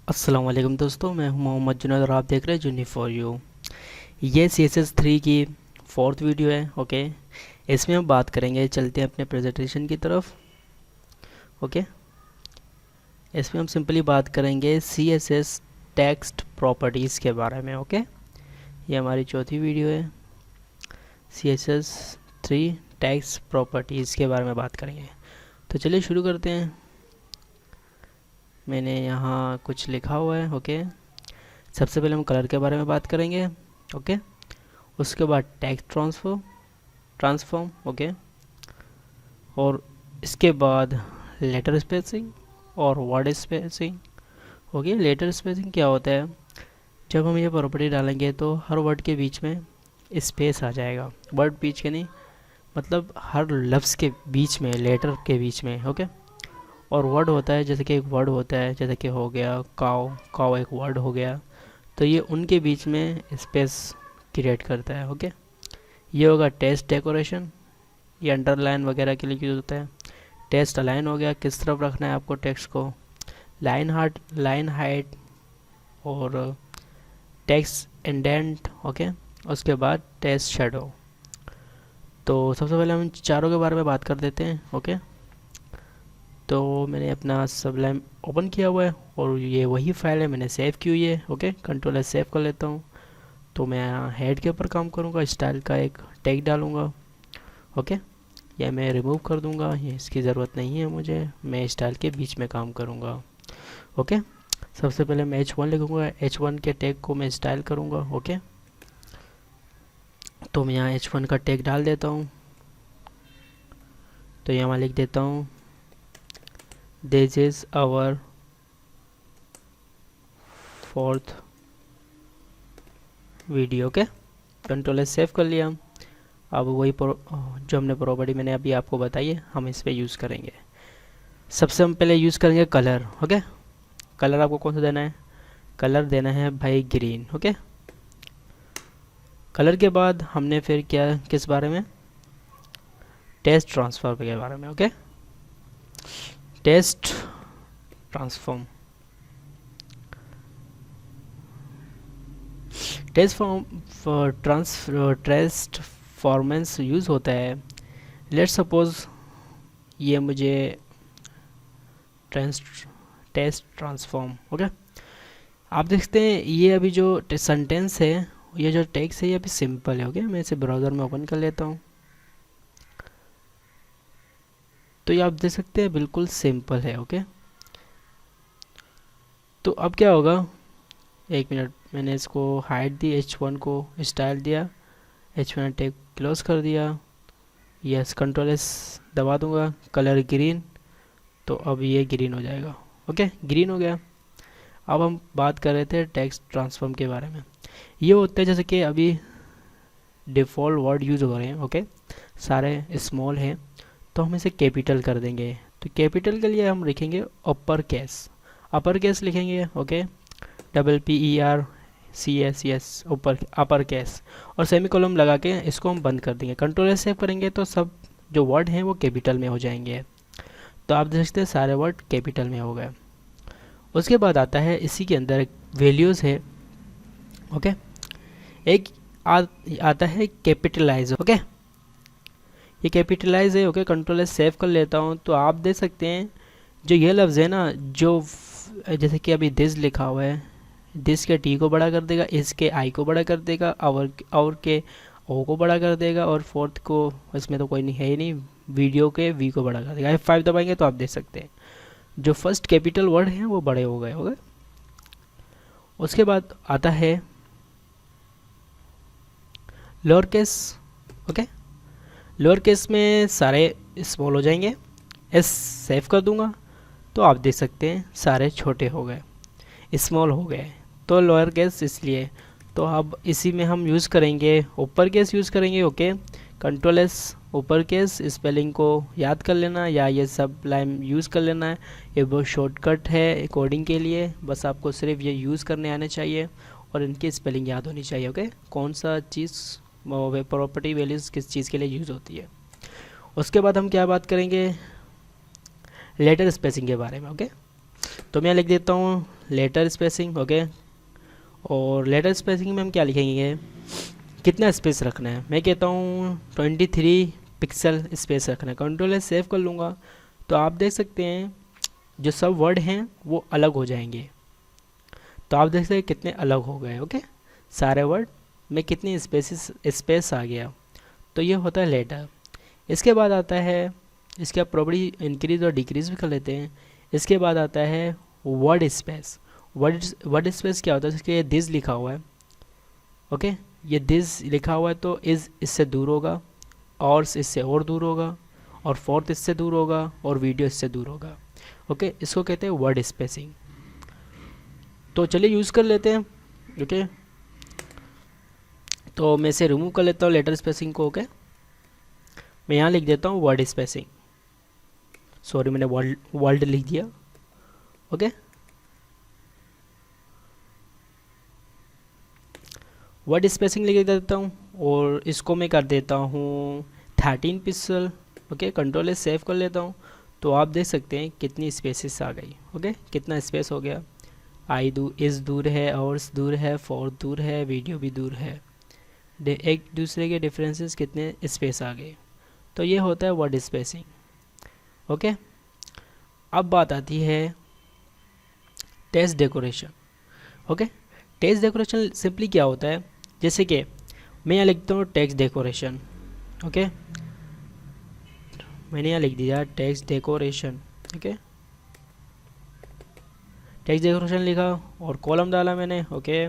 अस्सलाम वालेकुम दोस्तों, मैं हूं मोहम्मद जुनैद और आप देख रहे हैं जूनी फॉर यू। ये CSS3 की फोर्थ वीडियो है। ओके, इसमें हम बात करेंगे, चलते हैं अपने प्रेजेंटेशन की तरफ। ओके, इसमें हम सिंपली बात करेंगे CSS टेक्स्ट प्रॉपर्टीज़ के बारे में। ओके, ये हमारी चौथी वीडियो है। CSS3 टेक्स्ट प्रॉपर्टीज़ के बारे में बात करेंगे, तो चलिए शुरू करते हैं। मैंने यहाँ कुछ लिखा हुआ है। ओके, सबसे पहले हम कलर के बारे में बात करेंगे। ओके, उसके बाद टेक्स्ट ट्रांसफॉर्म। ओके, और इसके बाद लेटर स्पेसिंग और word spacing. Okay, letter spacing क्या होता है? जब हम ये प्रॉपर्टी डालेंगे तो हर वर्ड के बीच में स्पेस आ जाएगा। वर्ड बीच के नहीं, मतलब हर लफ्ज़ के बीच में, लेटर के बीच में। ओके, और वर्ड होता है, जैसे कि एक वर्ड होता है, जैसे कि हो गया काव। काव एक वर्ड हो गया, तो ये उनके बीच में स्पेस क्रिएट करता है। ओके, ये होगा टेक्स्ट डेकोरेशन, ये अंडरलाइन वगैरह के लिए यूज़ होता है। टेक्स्ट अलाइन हो गया, किस तरफ रखना है आपको टेक्स्ट को। लाइन हाइट और टेक्स्ट इंडेंट। ओके, उसके बाद टेक्स्ट शेडो। तो सबसे पहले हम चारों के बारे में बात कर देते हैं। ओके, तो मैंने अपना सबलाइम ओपन किया हुआ है और ये वही फाइल है, मैंने सेव की हुई है। ओके, कंट्रोल एस सेव कर लेता हूँ। तो मैं यहाँ हेड के ऊपर काम करूँगा, स्टाइल का एक टैग डालूँगा। ओके, या मैं रिमूव कर दूँगा, ये इसकी ज़रूरत नहीं है मुझे, मैं स्टाइल के बीच में काम करूँगा। ओके, सबसे पहले मैं H1 लिखूँगा, H1 के टैग को मैं स्टाइल करूँगा। ओके, तो मैं यहाँ H1 का टैग डाल देता हूँ। तो यहाँ मैं लिख देता हूँ this is our fourth video. Okay, control S save कर लिया। अब वही जो हमने प्रॉपर्टी मैंने अभी आपको बताई है, हम इस पर यूज़ करेंगे। सबसे हम पहले यूज़ करेंगे कलर। ओके, कलर आपको कौन सा देना है? कलर देना है भाई ग्रीन। ओके, कलर के बाद हमने फिर क्या, किस बारे में? टेक्स्ट ट्रांसफर के बारे में। Okay, text transform. टेक्स्ट फॉर्मेंस यूज़ होता है। लेट सपोज ये मुझे टेक्स्ट ट्रांसफॉर्म। ओके, आप देखते हैं ये अभी जो सेंटेंस है, ये जो टेक्स्ट है, ये अभी सिंपल है। ओके, मैं इसे ब्राउज़र में ओपन कर लेता हूँ, तो ये आप देख सकते हैं बिल्कुल सिंपल है। ओके, तो अब क्या होगा, एक मिनट, मैंने इसको हाइट दी, H1 को स्टाइल दिया, H1 टैग क्लोज कर दिया, यस कंट्रोल एस दबा दूंगा, कलर ग्रीन, तो अब ये ग्रीन हो जाएगा। ओके, ग्रीन हो गया। अब हम बात कर रहे थे टेक्स्ट ट्रांसफॉर्म के बारे में। ये होता है जैसे कि अभी डिफ़ॉल्ट वर्ड यूज़ हो रहे हैं। ओके, सारे स्मॉल हैं, तो हम इसे कैपिटल कर देंगे। तो कैपिटल के लिए हम लिखेंगे अपर केस लिखेंगे। ओके, PPERCS ऊपर अपर केस, और सेमी कॉलम लगा के इसको हम बंद कर देंगे। कंट्रोल एस सेव करेंगे तो सब जो वर्ड हैं वो कैपिटल में हो जाएंगे। तो आप देख सकते हैं सारे वर्ड कैपिटल में हो गए। उसके बाद आता है, इसी के अंदर वैल्यूज़ है। ओके, एक आता है कैपिटलाइज। ओके, ये कैपिटलाइज है। ओके, कंट्रोल एस सेव कर लेता हूँ। तो आप देख सकते हैं जो ये लफ्ज़ है ना, जो जैसे कि अभी दिस लिखा हुआ है, दिस के टी को बड़ा कर देगा, इसके आई को बड़ा कर देगा, और के ओ को बड़ा कर देगा, और फोर्थ को, इसमें तो कोई नहीं है ही नहीं, वीडियो के वी को बड़ा कर देगा। F5 दबाएंगे तो आप देख सकते हैं जो फर्स्ट कैपिटल वर्ड हैं वो बड़े हो गए। उसके बाद आता है lower case. Okay, lower case में सारे स्मॉल हो जाएंगे। एस सेव कर दूंगा, तो आप देख सकते हैं सारे छोटे हो गए, स्मॉल हो गए। तो लोअर केस इसलिए, तो अब इसी में हम यूज़ करेंगे ऊपर केस यूज़ करेंगे। ओके, कंट्रोल एस ऊपर केस, स्पेलिंग को याद कर लेना या ये सब लाइन यूज़ कर लेना है, ये बहुत शॉर्टकट है कोडिंग के लिए, बस आपको सिर्फ ये यूज़ करने आने चाहिए और इनकी स्पेलिंग याद होनी चाहिए। ओके, कौन सा चीज़ प्रॉपर्टी वैल्यूज़ किस चीज़ के लिए यूज़ होती है। उसके बाद हम क्या बात करेंगे, लेटर स्पेसिंग के बारे में। ओके, तो मैं लिख देता हूँ लेटर स्पेसिंग, ओके। और लेटर स्पेसिंग में हम क्या लिखेंगे, कितना स्पेस रखना है। मैं कहता हूँ 23 पिक्सल स्पेस रखना है। कंट्रोल एस सेव कर लूँगा तो आप देख सकते हैं जो सब वर्ड हैं वो अलग हो जाएंगे। तो आप देख सकते हैं कितने अलग हो गए, ओके। सारे वर्ड में कितनी स्पेस आ गया। तो ये होता है लेटर। इसके बाद आता है, इसके आप प्रॉपर्टी इंक्रीज और डिक्रीज भी कर लेते हैं। इसके बाद आता है वर्ड स्पेस। वर्ड स्पेस क्या होता है, इसके दिस लिखा हुआ है, ओके। ये दिस लिखा हुआ है तो इज़ इससे दूर होगा, और इससे और दूर होगा, और फोर्थ इससे दूर होगा, और वीडियो इससे दूर होगा, ओके। इसको कहते हैं वर्ड स्पेसिंग। तो चलिए यूज़ कर लेते हैं, ओके। तो मैं इसे रिमूव कर लेता हूँ लेटर स्पेसिंग को, ओके। मैं यहाँ लिख देता हूँ वर्ड स्पेसिंग, सॉरी मैंने वर्ल्ड लिख दिया, ओके। वर्ड स्पेसिंग लिख देता हूँ और इसको मैं कर देता हूँ 13 पिक्सल, ओके। कंट्रोल से सेव कर लेता हूँ तो आप देख सकते हैं कितनी स्पेसेस आ गई, ओके। कितना स्पेस हो गया, इस दूर है, आवर्स दूर है, फोर्थ दूर है, वीडियो भी दूर है, एक दूसरे के डिफरेंसेस कितने स्पेस आ गए। तो ये होता है वर्ड स्पेसिंग, ओके। अब बात आती है text decoration, okay. Text decoration simply क्या होता है, जैसे कि मैं यहाँ लिखता हूँ टेक्स्ट डेकोरेशन, ओके। मैंने यहाँ लिख दिया text decoration, okay. Text decoration लिखा और कॉलम डाला मैंने, ओके।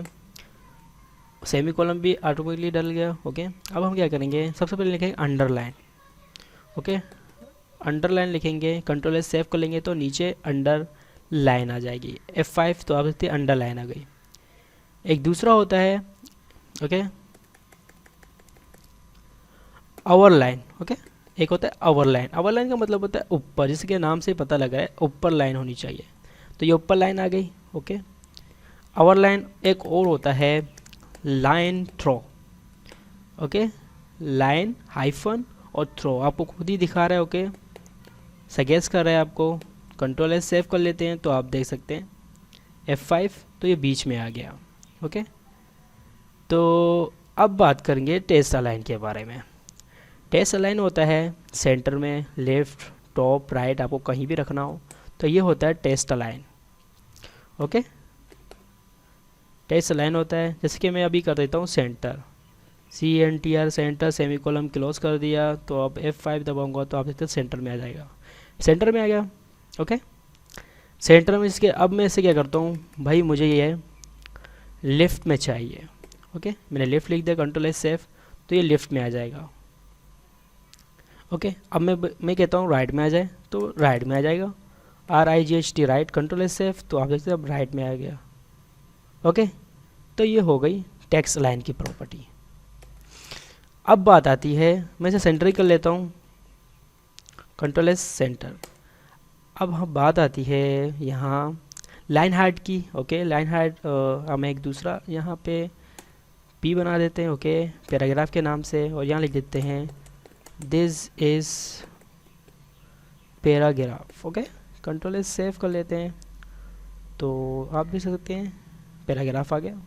सेमी कॉलम भी ऑटोमेटिकली डल गया, ओके। अब हम क्या करेंगे, सबसे पहले लिखेंगे अंडरलाइन, ओके। अंडरलाइन लिखेंगे, कंट्रोल एस सेव कर लेंगे तो नीचे अंडर लाइन आ जाएगी, F5 तो आप देखते हैं अंडर लाइन आ गई। एक दूसरा होता है, ओके, आवर लाइन, ओके। एक होता है आवर लाइन। आवर लाइन का मतलब होता है ऊपर, जिसके नाम से पता लग रहा है ऊपर लाइन होनी चाहिए, तो ये ऊपर लाइन आ गई, ओके। Our line. एक और होता है line throw, okay. Line hyphen और थ्रो आपको खुद ही दिखा रहा है, ओके। सजेस्ट कर रहा है आपको। कंट्रोल एस सेव कर लेते हैं तो आप देख सकते हैं F5 तो ये बीच में आ गया, ओके। तो अब बात करेंगे टेक्स्ट अलाइन के बारे में। टेक्स्ट अलाइन होता है सेंटर में, लेफ्ट, टॉप, राइट, आपको कहीं भी रखना हो तो ये होता है text align, okay. Text align होता है, जैसे कि मैं अभी कर देता हूँ centre, CNTR centre, semi column close कर दिया तो अब F5 दबाऊंगा तो आप देखते हैं सेंटर में आ जाएगा, सेंटर में आ गया, ओके। सेंटर में इसके अब मैं इसे क्या करता हूँ, भाई मुझे ये लेफ़्ट में चाहिए, ओके। मैंने लेफ़्ट लिख दिया, कंट्रोल एस सेव तो ये लेफ़्ट में आ जाएगा, ओके। अब मैं कहता हूँ राइट में आ जाए तो राइट में आ जाएगा, RIGHT right, control S save तो आप देखते हैं अब राइट में आ गया, ओके। तो ये हो गई टेक्स्ट लाइन की प्रॉपर्टी। अब बात आती है, मैं इसे सेंटर ही कर लेता हूँ, कंट्रोल एस सेंटर। अब हम बात आती है यहाँ लाइन हाइट की, ओके। लाइन हाइट हम एक दूसरा यहाँ पे P बना देते हैं, ओके, पैराग्राफ के नाम से, और यहाँ लिख देते हैं this is paragraph, okay. Control S save कर लेते हैं तो आप देख सकते हैं पैराग्राफ आ गया,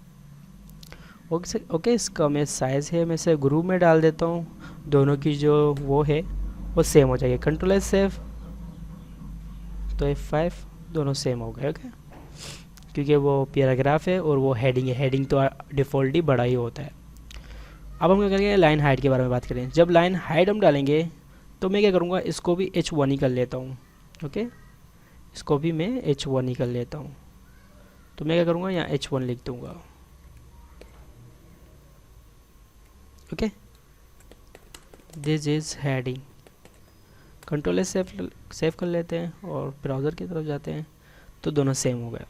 ओके। इसका मैं साइज़ है, मैं इसे ग्रुप में डाल देता हूँ, दोनों की जो वो है वो सेम हो जाएगी, कंट्रोल एस सेव तो F5 दोनों सेम हो गए, ओके। क्योंकि वो पैराग्राफ है और वो हेडिंग है, हेडिंग तो डिफ़ॉल्ट ही बड़ा ही होता है। अब हम क्या करेंगे, लाइन हाइट के बारे में बात करें। जब लाइन हाइट हम डालेंगे तो मैं क्या करूँगा, इसको भी H1 ही कर लेता हूँ, ओके। इसको भी मैं H1 ही कर लेता हूँ, तो मैं क्या करूँगा यहाँ H1 लिख दूँगा, okay. This is heading, control S save कर लेते हैं और ब्राउज़र की तरफ जाते हैं तो दोनों सेम हो गए।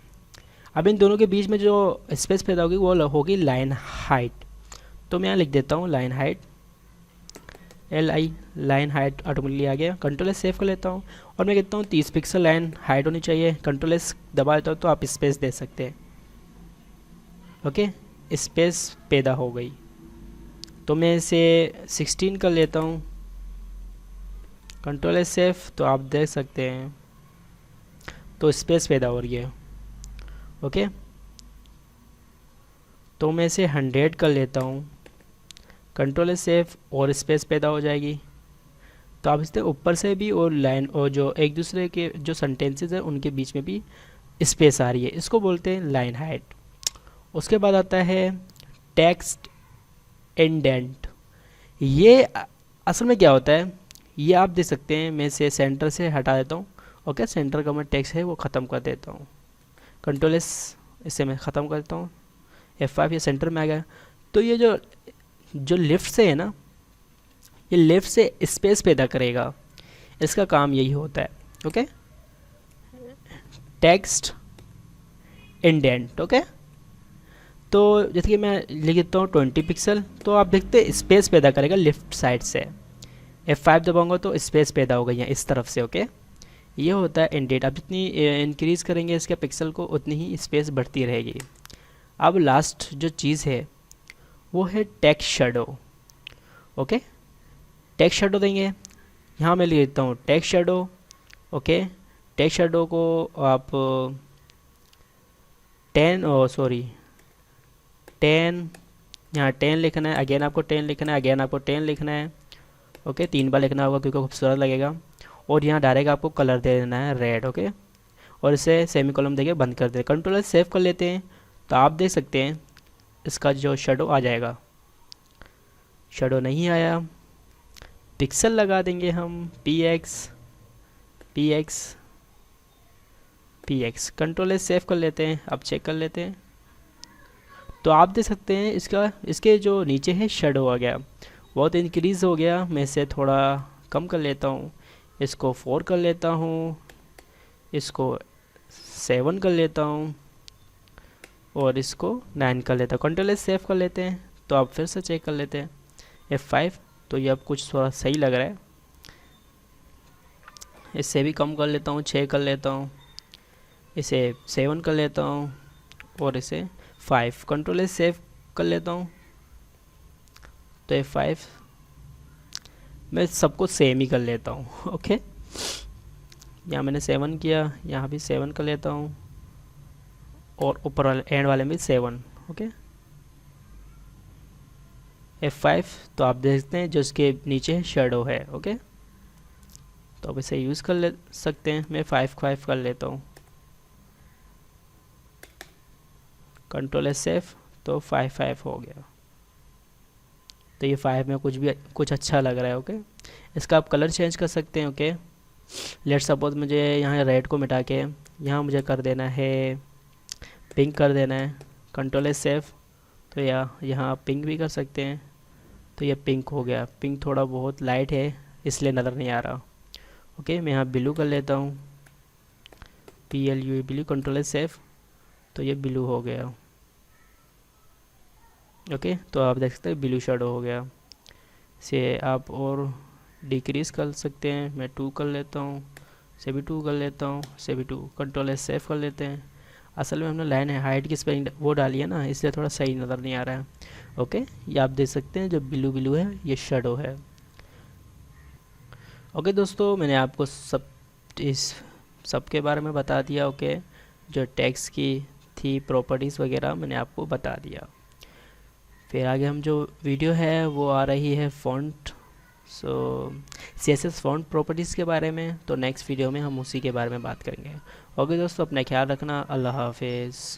अब इन दोनों के बीच में जो स्पेस पैदा होगी वो होगी लाइन हाइट, तो मैं यहाँ लिख देता हूँ line height, LI, line height automatically आ गया। कंट्रोल एस सेव कर लेता हूँ और मैं कहता हूँ 30 पिक्सल लाइन हाइट होनी चाहिए, कंट्रोल एस दबा देता हूँ तो आप स्पेस दे सकते हैं, ओके। स्पेस पैदा हो गई तो मैं इसे 16 कर लेता हूँ, कंट्रोल एस सेव तो आप देख सकते हैं तो स्पेस पैदा हो रही है। ओके, तो मैं इसे 100 कर लेता हूँ, कंट्रोल सेफ, और स्पेस पैदा हो जाएगी। तो आप इससे ऊपर से भी और लाइन और जो एक दूसरे के जो सेंटेंसेस है उनके बीच में भी स्पेस आ रही है, इसको बोलते हैं लाइन हाइट। उसके बाद आता है टेक्स्ट इंडेंट। ये असल में क्या होता है, ये आप देख सकते हैं, मैं इसे सेंटर से हटा देता हूँ। ओके, सेंटर का मैं टेक्स्ट है वो ख़त्म कर देता हूँ, कंट्रोल एस, इसे मैं ख़त्म कर देता हूँ, F5, ये सेंटर में आ गया। तो ये जो जो लेफ़्ट से है ना, ये लेफ़्ट से स्पेस पैदा करेगा, इसका काम यही होता है। Okay, text indent. ओके, तो जैसे कि मैं लिख देता हूँ 20 पिक्सल, तो आप देखते हैं स्पेस पैदा करेगा लेफ़्ट साइड से। F5 दबाऊंगा तो स्पेस पैदा होगा यहाँ इस तरफ से। ओके, ये होता है इंडेंट। आप जितनी इंक्रीज़ करेंगे इसके पिक्सल को उतनी ही स्पेस बढ़ती रहेगी। अब लास्ट जो चीज़ है वो है text shadow. Okay, text shadow देंगे, यहाँ मैं लिख देता हूँ text shadow. Okay, text shadow को आप 10 यहाँ 10 लिखना है, अगेन आपको 10 लिखना है, अगेन आपको 10 लिखना है। ओके, 3 बार लिखना होगा क्योंकि खूबसूरत लगेगा। और यहाँ डायरेक्ट आपको कलर दे देना है रेड। ओके, और इसे सेमी कॉलम देके बंद कर दे, कंट्रोल सेव कर लेते हैं। तो आप देख सकते हैं इसका जो शेडो आ जाएगा। शेडो नहीं आया, पिक्सल लगा देंगे हम px, कंट्रोल सेव कर लेते हैं। अब चेक कर लेते हैं, तो आप देख सकते हैं इसके जो नीचे है शेडो आ गया, बहुत इंक्रीज़ हो गया। मैं इसे थोड़ा कम कर लेता हूँ, इसको 4 कर लेता हूँ, इसको 7 कर लेता हूँ, और इसको 9 कर लेता हूँ। कंट्रोल सेव कर लेते हैं। तो आप फिर से चेक कर लेते हैं F5, तो ये अब कुछ थोड़ा सही लग रहा है। इससे भी कम कर लेता हूँ, 6 कर लेता हूँ, इसे 7 कर लेता हूँ, और इसे 5, कंट्रोल सेव कर लेता हूँ। तो F5 मैं सबको सेम ही कर लेता हूँ। ओके, यहाँ मैंने 7 किया, यहाँ भी 7 कर लेता हूँ, और ऊपर वाले एंड वाले में 7। ओके, F5, तो आप देखते हैं जो इसके नीचे शेडो है। ओके, तो अब इसे यूज़ कर ले सकते हैं। मैं 5 कर लेता हूँ, कंट्रोल सेव, तो 5 हो गया। तो ये 5 में कुछ अच्छा लग रहा है। ओके, इसका आप कलर चेंज कर सकते हैं। ओके, लेट सपोज मुझे यहाँ रेड को मिटा के यहाँ मुझे कर देना है पिंक कर देना है, कंट्रोल सेव, तो यहाँ आप पिंक भी कर सकते हैं। तो ये पिंक हो गया। पिंक थोड़ा बहुत लाइट है इसलिए नज़र नहीं आ रहा। ओके, मैं यहाँ ब्लू कर लेता हूँ, PLU ब्लू, कंट्रोल सेव, तो ये ब्लू हो गया। ओके, तो आप देख सकते हैं ब्लू शेडो हो गया। इसे आप और डिक्रीज़ कर सकते हैं। मैं 2 कर लेता हूँ, इसे भी 2 कर लेता हूँ, इसे भी 2, कंट्रोल सेव कर लेते हैं। असल में हमने लाइन हाइट की स्पेलिंग वो डाली है ना, इसलिए थोड़ा सही नज़र नहीं आ रहा है। ओके, ये आप देख सकते हैं जो ब्लू है ये शेडो है। ओके दोस्तों, मैंने आपको इस सब के बारे में बता दिया। ओके, जो टेक्स्ट की थी प्रॉपर्टीज़ वगैरह मैंने आपको बता दिया। फिर आगे हम जो वीडियो है वो आ रही है फ़ॉन्ट, CSS फ़ॉन्ट प्रॉपर्टीज़ के बारे में। तो नेक्स्ट वीडियो में हम उसी के बारे में बात करेंगे। ओके दोस्तों, अपना ख्याल रखना। अल्लाह हाफिज़।